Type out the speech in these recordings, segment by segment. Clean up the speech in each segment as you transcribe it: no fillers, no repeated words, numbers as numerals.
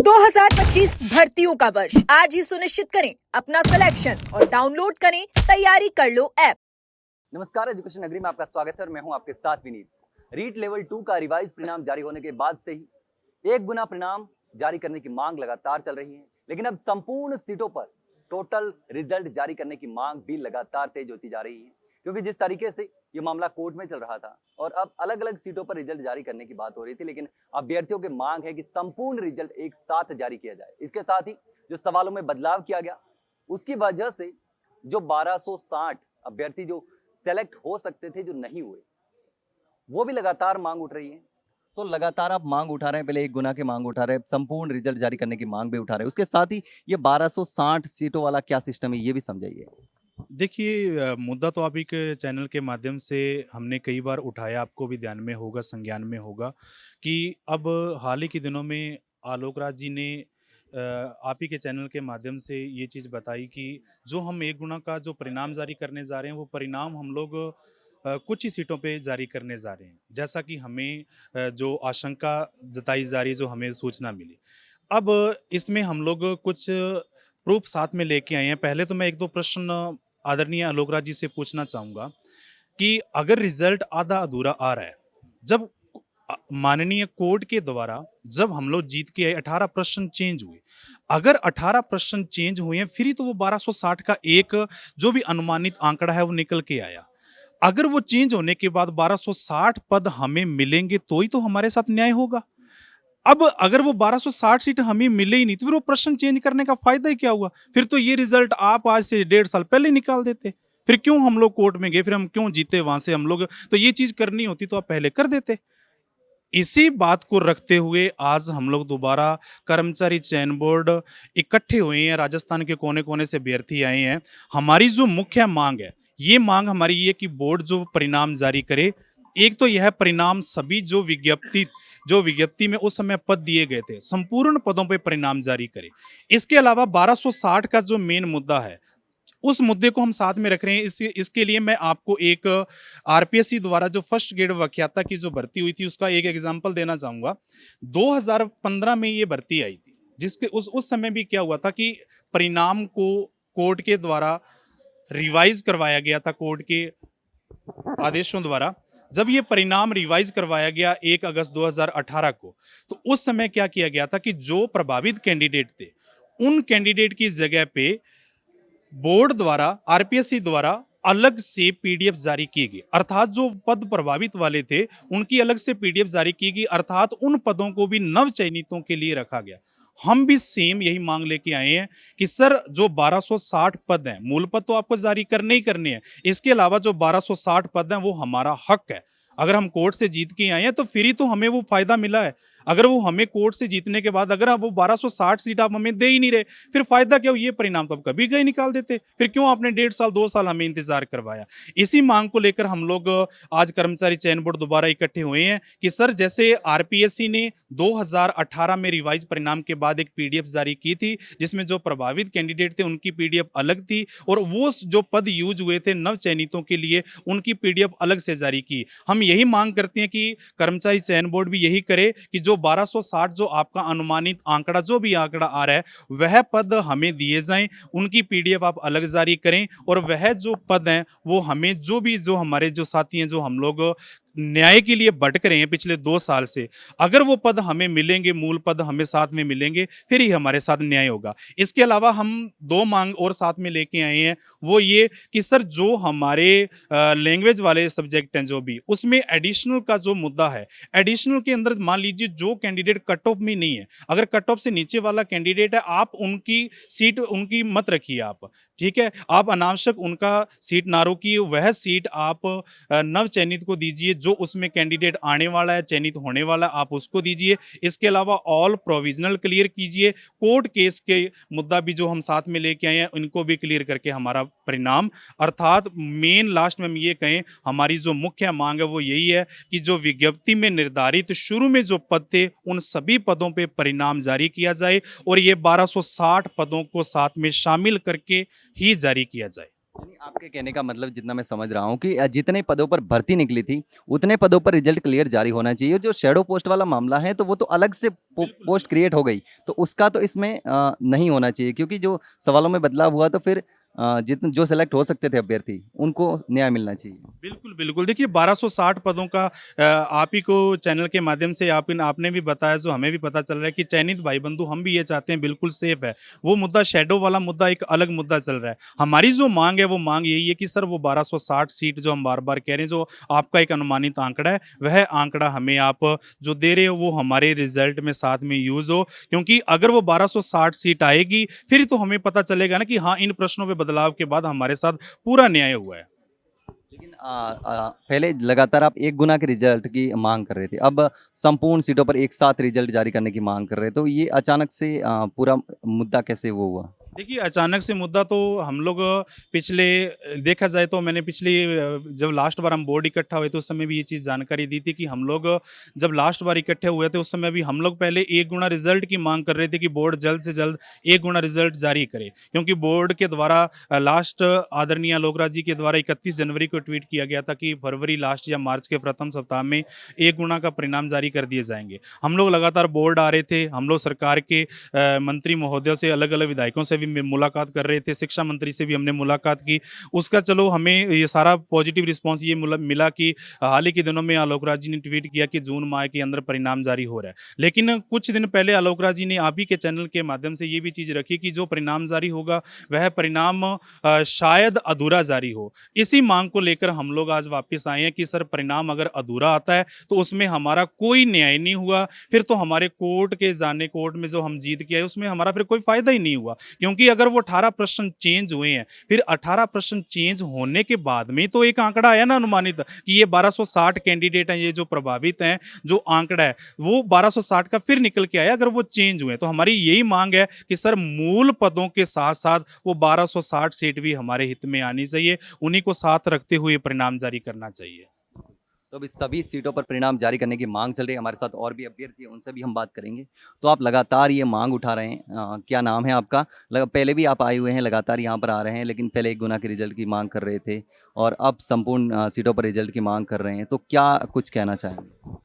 2025 भर्तियों का वर्ष आज ही सुनिश्चित करें अपना सिलेक्शन और डाउनलोड करें तैयारी कर लो ऐप। नमस्कार, एजुकेशन नगरी में आपका स्वागत है और मैं हूं आपके साथ विनीत। रीट लेवल 2 का रिवाइज परिणाम जारी होने के बाद से ही 1 गुना परिणाम जारी करने की मांग लगातार चल रही है, लेकिन अब संपूर्ण सीटों पर टोटल रिजल्ट जारी करने की मांग भी लगातार तेज होती जा रही है, क्योंकि जिस तरीके से ये मामला कोर्ट में चल रहा था और अब अलग अलग सीटों पर रिजल्ट जारी करने की बात हो रही थी, लेकिन अभ्यर्थियों की मांग है कि संपूर्ण रिजल्ट एक साथ जारी किया जाए। इसके साथ ही जो सवालों में बदलाव किया गया उसकी वजह से जो 1260 अभ्यर्थी जो सेलेक्ट हो सकते थे, जो नहीं हुए, वो भी लगातार मांग उठ रही है। तो लगातार आप मांग उठा रहे हैं, पहले 1 गुना की मांग उठा रहे हैं, संपूर्ण रिजल्ट जारी करने की मांग भी उठा रहे हैं। उसके साथ ही ये 1260 सीटों वाला क्या सिस्टम है, ये भी समझाइए। देखिए, मुद्दा तो आप ही के चैनल के माध्यम से हमने कई बार उठाया, आपको भी ध्यान में होगा, संज्ञान में होगा कि अब हाल ही के दिनों में आलोक राज जी ने आप ही के चैनल के माध्यम से ये चीज़ बताई कि जो हम 1 गुना का जो परिणाम जारी करने जा रहे हैं, वो परिणाम हम लोग कुछ ही सीटों पे जारी करने जा रहे हैं, जैसा कि हमें जो आशंका जताई जा रही है, जो हमें सूचना मिली। अब इसमें हम लोग कुछ प्रूफ साथ में लेके आए हैं। पहले तो मैं 1-2 प्रश्न आदरणीय आलोक राज जी से पूछना चाहूँगा कि अगर रिजल्ट आधा अधूरा आ रहा है, जब माननीय कोर्ट के द्वारा जब हम लोग जीत के आए 18 प्रश्न चेंज हुए, अगर 18 प्रश्न चेंज हुए हैं, फिर ही तो वो 1260 का एक जो भी अनुमानित आंकड़ा है वो निकल के आया। अगर वो चेंज होने के बाद 1260 पद हमें मिलेंगे तो ही तो हमारे साथ न्याय होगा। अब अगर वो 1260 सीट हमें मिले ही नहीं तो फिर वो प्रश्न चेंज करने का फायदा ही क्या हुआ? फिर तो ये रिजल्ट आप आज से 1.5 साल पहले निकाल देते। फिर क्यों हम लोग कोर्ट में गए? फिर हम क्यों जीते वहां से हम लोग? तो ये चीज करनी होती तो आप पहले कर देते। इसी बात को रखते हुए आज हम लोग दोबारा कर्मचारी चयन बोर्ड इकट्ठे हुए हैं, राजस्थान के कोने कोने से अभ्यर्थी आए हैं। हमारी जो मुख्य मांग है, ये मांग हमारी ये कि बोर्ड जो परिणाम जारी करे, एक तो यह परिणाम सभी जो विज्ञप्ति में उस समय पद दिए गए थे, संपूर्ण पदों पे परिणाम जारी करे। इसके अलावा 1260 का जो मेन मुद्दा है, उस मुद्दे को हम साथ में रख रहे हैं। इसके लिए मैं आपको एक आरपीएससी द्वारा जो फर्स्ट ग्रेड व्याख्याता की जो भर्ती हुई थी उसका एक एग्जांपल देना चाहूंगा। 2015 में ये भर्ती आई थी, जिसके उस समय भी क्या हुआ था कि परिणाम को कोर्ट के द्वारा रिवाइज करवाया गया था, कोर्ट के आदेशों द्वारा। जब ये परिणाम रिवाइज करवाया गया 1 अगस्त 2018 को, तो उस समय क्या किया गया था कि जो प्रभावित कैंडिडेट थे, उन कैंडिडेट की जगह पे बोर्ड द्वारा, आरपीएससी द्वारा अलग से पीडीएफ जारी की गई। अर्थात जो पद प्रभावित वाले थे उनकी अलग से पीडीएफ जारी की गई, अर्थात उन पदों को भी नव चयनितों के लिए रखा गया। हम भी सेम यही मांग लेके आए हैं कि सर जो 1260 पद हैं, मूल पद तो आपको जारी करने ही करने हैं, इसके अलावा जो 1260 पद हैं वो हमारा हक है। अगर हम कोर्ट से जीत के आए हैं तो फिर ही तो हमें वो फायदा मिला है। अगर वो हमें कोर्ट से जीतने के बाद अगर वो 1260 सीट आप हमें दे ही नहीं रहे, फिर फायदा क्या हो? ये परिणाम तो आप कभी गए निकाल देते। फिर क्यों आपने 1.5 साल 2 साल हमें इंतजार करवाया? इसी मांग को लेकर हम लोग आज कर्मचारी चयन बोर्ड दोबारा इकट्ठे हुए हैं कि सर, जैसे आरपीएससी ने 2018 में रिवाइज परिणाम के बाद एक पीडीएफ जारी की थी, जिसमें जो प्रभावित कैंडिडेट थे उनकी पीडीएफ अलग थी, और वो जो पद यूज हुए थे नव चयनितों के लिए, उनकी पीडीएफ अलग से जारी की। हम यही मांग करते हैं कि कर्मचारी चयन बोर्ड भी यही करे कि जो 1260 जो आपका अनुमानित आंकड़ा, जो भी आंकड़ा आ रहा है, वह पद हमें दिए जाएं, उनकी पीडीएफ आप अलग जारी करें, और वह जो पद हैं वो हमें जो हमारे जो साथी हैं, जो हम लोग न्याय के लिए भटक रहे हैं पिछले 2 साल से, अगर वो पद हमें मिलेंगे, मूल पद हमें साथ में मिलेंगे, फिर ही हमारे साथ न्याय होगा। इसके अलावा हम 2 मांग और साथ में लेके आए हैं, वो ये कि सर जो हमारे लैंग्वेज वाले सब्जेक्ट हैं, जो भी उसमें एडिशनल का जो मुद्दा है, एडिशनल के अंदर मान लीजिए जो कैंडिडेट कट ऑफ में नहीं है, अगर कट ऑफ से नीचे वाला कैंडिडेट है, आप उनकी सीट उनकी मत रखिए, आप ठीक है, आप अनावश्यक उनका सीट ना रोकिए, वह सीट आप नव चयनित को दीजिए, जो उसमें कैंडिडेट आने वाला है, चयनित होने वाला, आप उसको दीजिए। इसके अलावा ऑल प्रोविजनल क्लियर कीजिए। कोर्ट केस के मुद्दा भी जो हम साथ में लेके आए हैं, इनको भी क्लियर करके हमारा परिणाम, अर्थात मेन लास्ट में हम ये कहें, हमारी जो मुख्य मांग है वो यही है कि जो विज्ञप्ति में निर्धारित शुरू में जो पद थे, उन सभी पदों पे परिणाम जारी किया जाए, और ये 1260 पदों को साथ में शामिल करके ही जारी किया जाए। यानी आपके कहने का मतलब जितना मैं समझ रहा हूँ कि जितने पदों पर भर्ती निकली थी उतने पदों पर रिजल्ट क्लियर जारी होना चाहिए। और जो शैडो पोस्ट वाला मामला है तो वो तो अलग से पोस्ट क्रिएट हो गई, तो उसका तो इसमें नहीं होना चाहिए, क्योंकि जो सवालों में बदलाव हुआ तो फिर जितने जो सेलेक्ट हो सकते थे अभ्यर्थी उनको न्याय मिलना चाहिए। बिल्कुल, बिल्कुल। देखिए 1260 पदों का आप ही को चैनल के माध्यम से आपने भी बताया, जो हमें भी पता चल रहा है कि चयनित भाई-बंधु हम भी ये चाहते हैं, बिल्कुल सेफ है। वो मुद्दा शैडो वाला मुद्दा एक अलग मुद्दा चल रहा है। हमारी जो माँग है वो माँग यही है कि सर वो 1260 सीट जो हम बार-बार कह रहे हैं, जो आपका एक अनुमानित आंकड़ा है, वह आंकड़ा हमें आप जो दे रहे हो वो हमारे रिज़ल्ट में साथ में यूज़ हो। क्योंकि अगर वो 1260 सीट आएगी, फिर तो हमें पता चलेगा ना कि हाँ, इन प्रश्नों पे बदलाव के बाद हमारे साथ पूरा न्याय हुआ है। लेकिन पहले लगातार आप एक गुना के रिजल्ट की मांग कर रहे थे, अब संपूर्ण सीटों पर एक साथ रिजल्ट जारी करने की मांग कर रहे हैं, तो ये अचानक से पूरा मुद्दा कैसे वो हुआ? देखिए, अचानक से मुद्दा तो हम लोग पिछले देखा जाए तो मैंने पिछली जब लास्ट बार हम बोर्ड इकट्ठा हुए थे उस समय भी ये चीज़ जानकारी दी थी कि हम लोग जब लास्ट बार इकट्ठे हुए थे उस समय भी हम लोग पहले 1 गुना रिज़ल्ट की माँग कर रहे थे कि बोर्ड जल्द से जल्द 1 गुना रिज़ल्ट जारी करे। क्योंकि बोर्ड के द्वारा लास्ट आदरणीय आलोक राज जी के द्वारा 31 जनवरी को ट्वीट किया गया था कि फरवरी लास्ट या मार्च के प्रथम सप्ताह में 1 गुना का परिणाम जारी कर दिए जाएँगे। हम लोग लगातार बोर्ड आ रहे थे, हम लोग सरकार के मंत्री महोदयों से, अलग-अलग विधायकों से भी मुलाकात कर रहे थे, शिक्षा मंत्री से भी हमने मुलाकात की। उसका चलो हमें ये सारा पॉजिटिव रिस्पॉन्स ये मिला कि हाल ही के दिनों में आलोक राज जी ने ट्वीट किया कि जून माह के अंदर परिणाम जारी हो रहा है। लेकिन कुछ दिन पहले आलोक राज जी ने आप ही के चैनल के माध्यम से ये भी चीज़ रखी कि जो परिणाम जारी होगा, वह परिणाम शायद अधूरा जारी हो। इसी माँग को लेकर हम लोग आज वापस आए हैं कि सर परिणाम अगर अधूरा आता है, तो उसमें हमारा कोई न्याय नहीं हुआ। फिर तो हमारे कोर्ट में जो हम जीत के आए, उसमें हमारा फिर कोई फ़ायदा ही नहीं हुआ। क्योंकि अगर वो 18 प्रश्न चेंज हुए हैं, फिर 18 प्रश्न चेंज होने के बाद में तो एक आंकड़ा आया ना अनुमानित कि ये 1260 कैंडिडेट हैं, ये जो प्रभावित हैं, जो आंकड़ा है, वो 1260 का फिर निकल के आया अगर वो चेंज हुए। तो हमारी यही माँग है कि सर मूल पदों के साथ-साथ वो 1260 सीट भी हमारे हित में आनी चाहिए, उन्हीं को साथ रखते हुए परिणाम जारी करना चाहिए। तो अभी सभी सीटों पर परिणाम जारी करने की मांग चल रही है। हमारे साथ और भी अभ्यर्थी हैं, उनसे भी हम बात करेंगे। तो आप लगातार ये मांग उठा रहे हैं, क्या नाम है आपका? पहले भी आप आए हुए हैं, लगातार यहाँ पर आ रहे हैं, लेकिन पहले 1 गुना के रिजल्ट की मांग कर रहे थे और अब संपूर्ण सीटों पर रिजल्ट की मांग कर रहे हैं। तो क्या कुछ कहना चाहेंगे?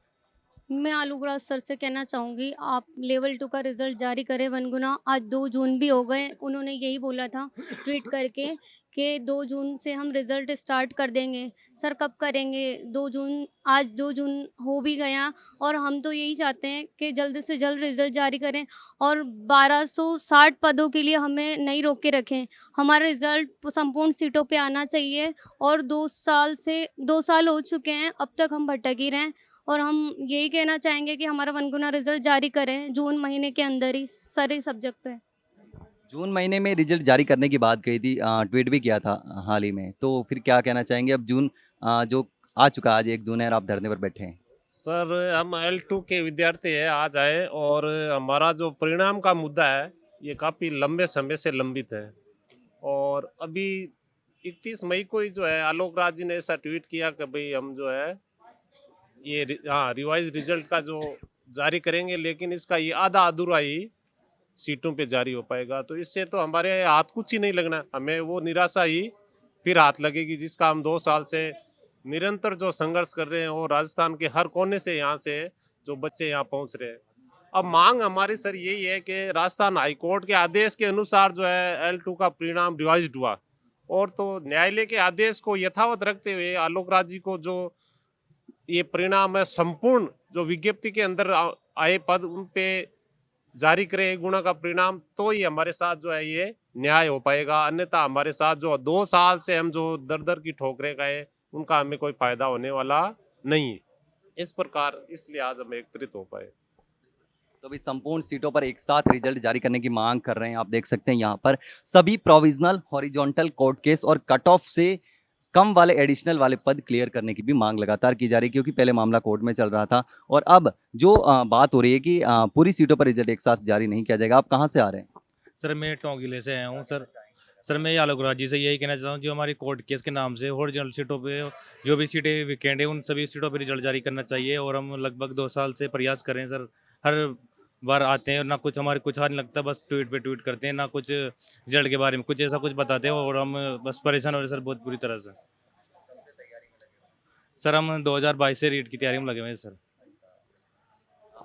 मैं आलूग्राज सर से कहना चाहूँगी, आप लेवल 2 का रिज़ल्ट जारी करें 1 गुना। आज 2 जून भी हो गए, उन्होंने यही बोला था ट्वीट करके कि 2 जून से हम रिज़ल्ट स्टार्ट कर देंगे। सर कब करेंगे? 2 जून, आज 2 जून हो भी गया और हम तो यही चाहते हैं कि जल्द से जल्द रिज़ल्ट जारी करें और 1260 पदों के लिए हमें नहीं रोक के रखें। हमारा रिज़ल्ट संपूर्ण सीटों पे आना चाहिए और 2 साल हो चुके हैं, अब तक हम भटक ही रहे हैं। और हम यही कहना चाहेंगे कि हमारा 1 गुना रिज़ल्ट जारी करें जून महीने के अंदर ही सारे सब्जेक्ट पे। जून महीने में रिजल्ट जारी करने की बात कही थी, ट्वीट भी किया था हाल ही में। तो फिर क्या कहना चाहेंगे? अब जून जो आ चुका है, आज 1 जून है और आप धरने पर बैठे हैं। सर हम L2 के विद्यार्थी हैं, आज आए और हमारा जो परिणाम का मुद्दा है ये काफ़ी लंबे समय से लंबित है। और अभी 31 मई को ही जो है आलोक राज जी ने ऐसा ट्वीट किया कि भाई हम जो है ये रिवाइज रिजल्ट का जो जारी करेंगे, लेकिन इसका ये आधा अधूरा ही सीटों पे जारी हो पाएगा। तो इससे तो हमारे हाथ कुछ ही नहीं लगना, हमें वो निराशा ही फिर हाथ लगेगी जिसका हम 2 साल से निरंतर जो संघर्ष कर रहे हैं और राजस्थान के हर कोने से यहाँ से जो बच्चे यहाँ पहुँच रहे हैं। अब मांग हमारी सर यही है कि राजस्थान हाई कोर्ट के आदेश के अनुसार जो है L2 का परिणाम रिवाइज्ड हुआ और तो न्यायालय के आदेश को यथावत रखते हुए आलोक राज जी को जो ये परिणाम है संपूर्ण जो विज्ञप्ति के अंदर आए पद उन पे जारी करें 1 गुना का परिणाम, तो ही हमारे साथ जो है ये न्याय हो पाएगा। अन्यथा हमारे साथ जो 2 साल से हम जो दर दर की ठोकरें खाए उनका हमें कोई फायदा होने वाला नहीं है। इस प्रकार इसलिए आज हम एकत्रित हो पाए। तो अभी संपूर्ण सीटों पर एक साथ रिजल्ट जारी करने की मांग कर रहे हैं। आप देख सकते हैं यहाँ पर सभी प्रोविजनल, हॉरिजॉन्टल कोर्ट केस और कट ऑफ से कम वाले एडिशनल वाले पद क्लियर करने की भी मांग लगातार की जा रही है, क्योंकि पहले मामला कोर्ट में चल रहा था और अब जो बात हो रही है कि पूरी सीटों पर रिजल्ट एक साथ जारी नहीं किया जाएगा। आप कहाँ से आ रहे हैं? सर मैं टोंगिले से आया हूँ सर मैं आलोक राज जी से यही कहना चाहता हूँ, जो हमारी कोर्ट केस के नाम से हॉरिजॉन्टल सीटों पे जो भी सीटें विकेंड है उन सभी सीटों पे रिजल्ट जारी करना चाहिए। और हम लगभग 2 साल से प्रयास कर रहे हैं सर, हर बार आते हैं और ना कुछ हमारे कुछ हाथ नहीं लगता, बस ट्वीट पे ट्वीट करते हैं, ना कुछ रिजल्ट के बारे में कुछ ऐसा कुछ बताते हैं और हम बस परेशान हो रहे हैं सर बहुत बुरी तरह से। सर हम 2022 से रीट की तैयारी में लगे हुए हैं सर।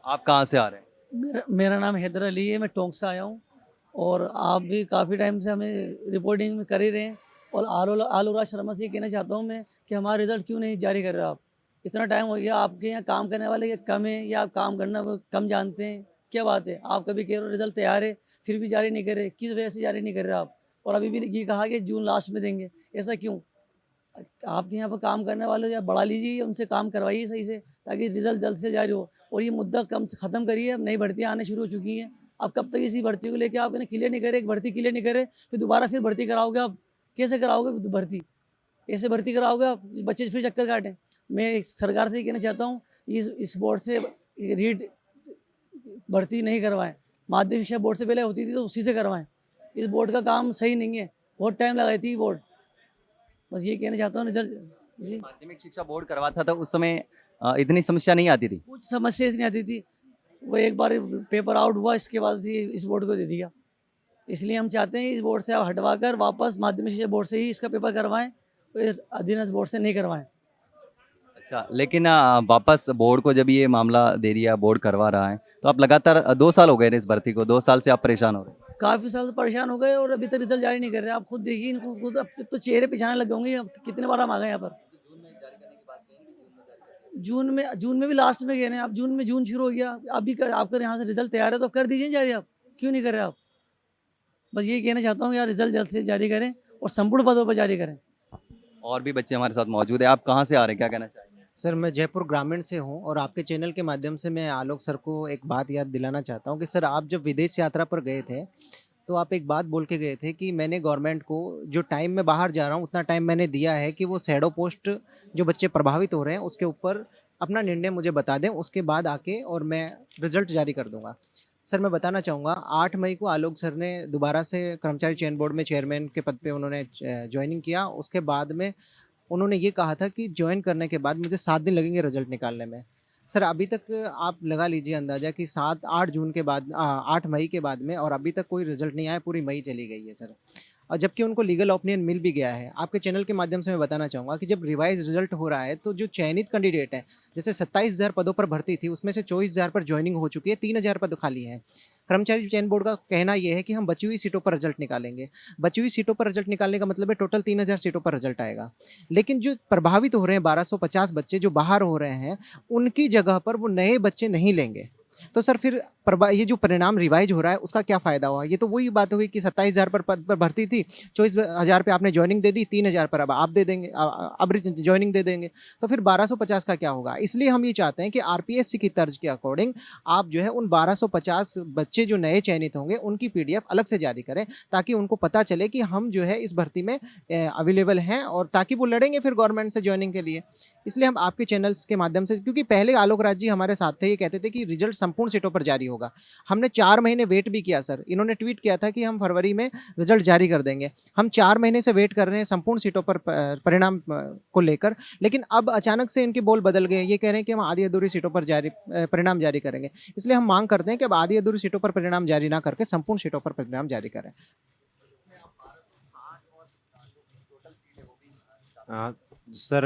आप कहाँ से आ रहे हैं? मेरा नाम हैदर अली है, मैं टोंक से आया हूँ। और आप भी काफ़ी टाइम से हमें रिपोर्टिंग में कर ही रहे हैं। और आलोक शर्मा से ये कहना चाहता हूँ मैं कि हमारा रिज़ल्ट क्यों नहीं जारी कर रहे आप? इतना टाइम हो गया, आपके यहाँ काम करने वाले क्या कम है या आप काम करना वो कम जानते हैं? क्या बात है? आप कभी कह रहे हो रिज़ल्ट तैयार है, फिर भी जारी नहीं कर रहे, किस वजह से जारी नहीं कर रहे आप? और अभी भी ये कहा कि जून लास्ट में देंगे, ऐसा क्यों? आपके यहाँ पर काम करने वाले या बढ़ा लीजिए, उनसे काम करवाइए सही से, ताकि रिजल्ट जल्द से जारी हो। और ये मुद्दा कम से ख़त्म करिए। अब नई भर्तियाँ आने शुरू हो चुकी हैं। अब कब तक इसी भर्ती को लेके आप इन्हें क्लियर नहीं करे, एक भर्ती क्लियर नहीं करे, फिर दोबारा फिर भर्ती कराओगे आप? कैसे कराओगे भर्ती? ऐसे भर्ती कराओगे आप, बच्चे फिर चक्कर काटें? मैं सरकार से ये कहना चाहता हूँ, इस बोर्ड से रीट भर्ती नहीं करवाएं। माध्यमिक शिक्षा बोर्ड से पहले होती थी तो उसी से करवाएं। इस बोर्ड का काम सही नहीं है, बहुत टाइम लगाई थी बोर्ड। बस ये कहना चाहता हूँ रिजल्ट जी। माध्यमिक शिक्षा बोर्ड करवाता था उस समय इतनी समस्या नहीं आती थी। कुछ समस्या नहीं आती थी, वो एक बार पेपर आउट हुआ, इसके बाद ही इस बोर्ड को दे दिया। इसलिए हम चाहते हैं इस बोर्ड से आप हटवा कर वापस माध्यमिक शिक्षा बोर्ड से ही इसका पेपर करवाएं, अधीनस्थ बोर्ड से नहीं करवाएं। अच्छा, लेकिन वापस बोर्ड को जब ये मामला दे दिया, बोर्ड करवा रहा है, तो आप लगातार 2 साल हो गए इस भर्ती को, 2 साल से आप परेशान हो रहे हैं। काफ़ी साल से परेशान हो गए और अभी तक रिजल्ट जारी नहीं कर रहे। आप खुद देखिए इनको, खुद अब तो चेहरे पिछाने लग होंगे। अब कितने बार हम आ गए यहाँ पर? जून में भी लास्ट में गए हैं आप। जून शुरू हो गया, अभी कर आपका यहाँ से रिजल्ट तैयार है तो कर दीजिए जारी। आप क्यों नहीं कर रहे आप? बस ये कहना चाहता हूँ यार, रिजल्ट जल्द से जारी करें और संपूर्ण पदों पर जारी करें। और भी बच्चे हमारे साथ मौजूद है। आप कहाँ से आ रहे हैं, क्या कहना चाहेंगे? सर मैं जयपुर ग्रामीण से हूँ और आपके चैनल के माध्यम से मैं आलोक सर को एक बात याद दिलाना चाहता हूँ कि सर आप जब विदेश यात्रा पर गए थे तो आप एक बात बोल के गए थे कि मैंने गवर्नमेंट को जो टाइम में बाहर जा रहा हूँ उतना टाइम मैंने दिया है कि वो शैडो पोस्ट जो बच्चे प्रभावित हो रहे हैं उसके ऊपर अपना निर्णय मुझे बता दें, उसके बाद आके और मैं रिजल्ट जारी कर दूंगा। सर मैं बताना चाहूँगा 8 मई को आलोक सर ने दोबारा से कर्मचारी चयन बोर्ड में चेयरमैन के पद पे उन्होंने ज्वाइनिंग किया। उसके बाद में उन्होंने ये कहा था कि ज्वाइन करने के बाद मुझे 7 दिन लगेंगे रिजल्ट निकालने में। सर अभी तक आप लगा लीजिए अंदाज़ा कि 7-8 जून के बाद 8 मई के बाद में और अभी तक कोई रिजल्ट नहीं आया, पूरी मई चली गई है सर। और जबकि उनको लीगल ओपिनियन मिल भी गया है। आपके चैनल के माध्यम से मैं बताना चाहूँगा कि जब रिवाइज रिजल्ट हो रहा है तो जो चयनित कैंडिडेट है, जैसे 27,000 पदों पर भर्ती थी उसमें से 24,000 पर ज्वाइनिंग हो चुकी है, 3,000 पद खाली हैं। कर्मचारी चयन बोर्ड का कहना यह है कि हम बची हुई सीटों पर रिजल्ट निकालेंगे। बची हुई सीटों पर रिजल्ट निकालने का मतलब है टोटल 3,000 सीटों पर रिजल्ट आएगा। लेकिन जो प्रभावित हो रहे हैं 1250 बच्चे जो बाहर हो रहे हैं, उनकी जगह पर वो नए बच्चे नहीं लेंगे। तो सर फिर ये जो परिणाम रिवाइज हो रहा है उसका क्या फ़ायदा हुआ? ये तो वही बात हुई कि 27,000 पर पद पर भर्ती थी, 24,000 पे आपने ज्वाइनिंग दे दी, 3,000 पर अब आप दे देंगे, अब ज्वाइनिंग दे देंगे, तो फिर 1250 का क्या होगा? इसलिए हम ये चाहते हैं कि आरपीएससी की तर्ज के अकॉर्डिंग आप जो है उन 1250 बच्चे जो नए चयनित होंगे उनकी पीडीएफ अलग से जारी करें, ताकि उनको पता चले कि हम जो है इस भर्ती में अवेलेबल हैं और ताकि वो लड़ेंगे फिर गवर्नमेंट से ज्वाइनिंग के लिए। इसलिए हम आपके चैनल्स के माध्यम से, क्योंकि पहले आलोक राज जी हमारे साथ थे, ये कहते थे कि रिजल्ट संपूर्ण सीटों पर जारी होगा। हमने 4 महीने वेट भी किया सर। इन्होंने ट्वीट किया था कि हम फरवरी में रिजल्ट जारी कर देंगे। हम 4 महीने से वेट कर रहे हैं संपूर्ण सीटों पर परिणाम को लेकर, लेकिन अब अचानक से इनके बोल बदल गए। ये कह रहे हैं कि हम आधी अधूरी सीटों पर परिणाम जारी करेंगे। इसलिए हम मांग करते हैं कि अब आधी अधूरी सीटों पर परिणाम जारी ना करके संपूर्ण सीटों पर परिणाम जारी करें। सर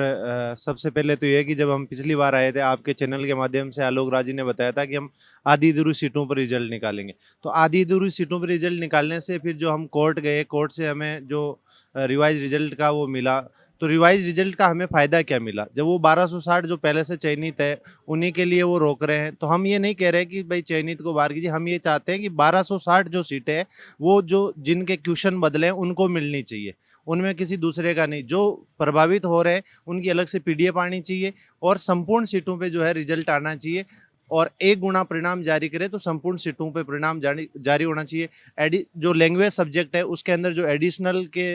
सबसे पहले तो ये है कि जब हम पिछली बार आए थे आपके चैनल के माध्यम से आलोक राज जी ने बताया था कि हम आधी अधूरी सीटों पर रिजल्ट निकालेंगे। तो आधी अधूरी सीटों पर रिजल्ट निकालने से फिर जो हम कोर्ट गए, कोर्ट से हमें जो रिवाइज रिजल्ट का वो मिला, तो रिवाइज रिजल्ट का हमें फ़ायदा क्या मिला? जब वो 1260 जो पहले से चयनित है उन्हीं के लिए वो रोक रहे हैं। तो हम ये नहीं कह रहे कि भाई चयनित को बाहर कीजिए, हम ये चाहते हैं कि 1260 जो सीटें हैं वो जो जिनके क्वेश्चन बदले हैं उनको मिलनी चाहिए, उनमें किसी दूसरे का नहीं। जो प्रभावित हो रहे हैं उनकी अलग से पीडीएफ आनी चाहिए और संपूर्ण सीटों पे जो है रिजल्ट आना चाहिए और 1 गुना परिणाम जारी करे तो संपूर्ण सीटों पे परिणाम जारी होना चाहिए। जो लैंग्वेज सब्जेक्ट है उसके अंदर जो एडिशनल के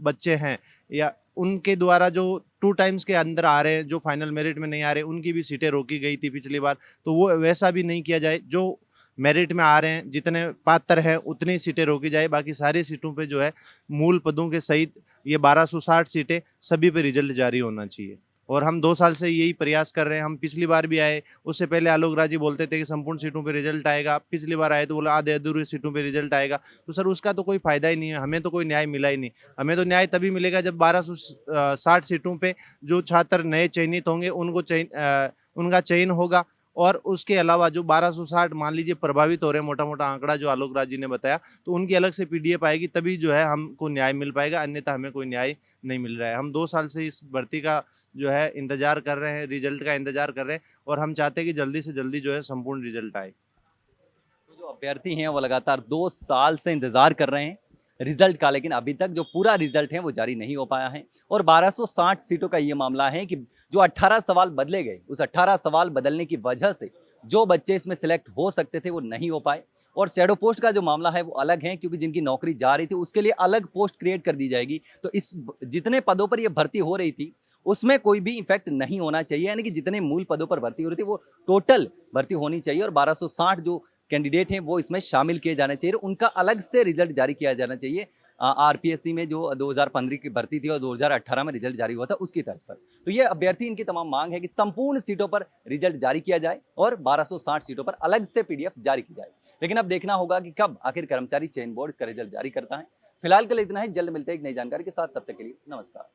बच्चे हैं या उनके द्वारा जो 2 टाइम्स के अंदर आ रहे हैं, जो फाइनल मेरिट में नहीं आ रहे, उनकी भी सीटें रोकी गई थी पिछली बार, तो वो वैसा भी नहीं किया जाए। जो मेरिट में आ रहे हैं, जितने पात्र हैं उतनी सीटें रोकी जाए, बाकी सारी सीटों पे जो है मूल पदों के सहित ये 1260 सीटें सभी पे रिजल्ट जारी होना चाहिए। और हम 2 साल से यही प्रयास कर रहे हैं। हम पिछली बार भी आए, उससे पहले आलोक राज जी बोलते थे कि संपूर्ण सीटों पे रिजल्ट आएगा। पिछली बार आए तो बोला आधे अधूरी सीटों पे रिजल्ट आएगा। तो सर उसका तो कोई फ़ायदा ही नहीं है, हमें तो कोई न्याय मिला ही नहीं। हमें तो न्याय तभी मिलेगा जब 1260 सीटों पे जो छात्र नए चयनित होंगे उनका चयन होगा, और उसके अलावा जो 1260 मान लीजिए प्रभावित हो रहे हैं, मोटा मोटा आंकड़ा जो आलोक राज जी ने बताया, तो उनकी अलग से पीडीएफ आएगी, तभी जो है हमको न्याय मिल पाएगा, अन्यथा हमें कोई न्याय नहीं मिल रहा है। हम 2 साल से इस भर्ती का जो है इंतजार कर रहे हैं, रिजल्ट का इंतजार कर रहे हैं, और हम चाहते हैं कि जल्दी से जल्दी जो है संपूर्ण रिजल्ट आए। तो जो अभ्यर्थी हैं वो लगातार 2 साल से इंतजार कर रहे हैं रिजल्ट का, लेकिन अभी तक जो पूरा रिजल्ट है वो जारी नहीं हो पाया है। और 1260 सीटों का ये मामला है कि जो 18 सवाल बदले गए, उस 18 सवाल बदलने की वजह से जो बच्चे इसमें सिलेक्ट हो सकते थे वो नहीं हो पाए। और शैडो पोस्ट का जो मामला है वो अलग है, क्योंकि जिनकी नौकरी जा रही थी उसके लिए अलग पोस्ट क्रिएट कर दी जाएगी। तो इस जितने पदों पर ये भर्ती हो रही थी उसमें कोई भी इफेक्ट नहीं होना चाहिए, यानी कि जितने मूल पदों पर भर्ती हो रही थी वो टोटल भर्ती होनी चाहिए, और 1260 जो कैंडिडेट हैं वो इसमें शामिल किए जाने चाहिए, उनका अलग से रिजल्ट जारी किया जाना चाहिए। आरपीएससी में जो 2015 की भर्ती थी और 2018 में रिजल्ट जारी हुआ था उसकी तर्ज पर। तो ये अभ्यर्थी इनकी तमाम मांग है कि संपूर्ण सीटों पर रिजल्ट जारी किया जाए और 1260 सीटों पर अलग से पीडीएफ जारी की जाए। लेकिन अब देखना होगा कि कब आखिर कर्मचारी चयन बोर्ड इसका रिजल्ट जारी करता है। फिलहाल के लिए इतना ही, जल्द मिलते हैं एक नई जानकारी के साथ, तब तक के लिए नमस्कार।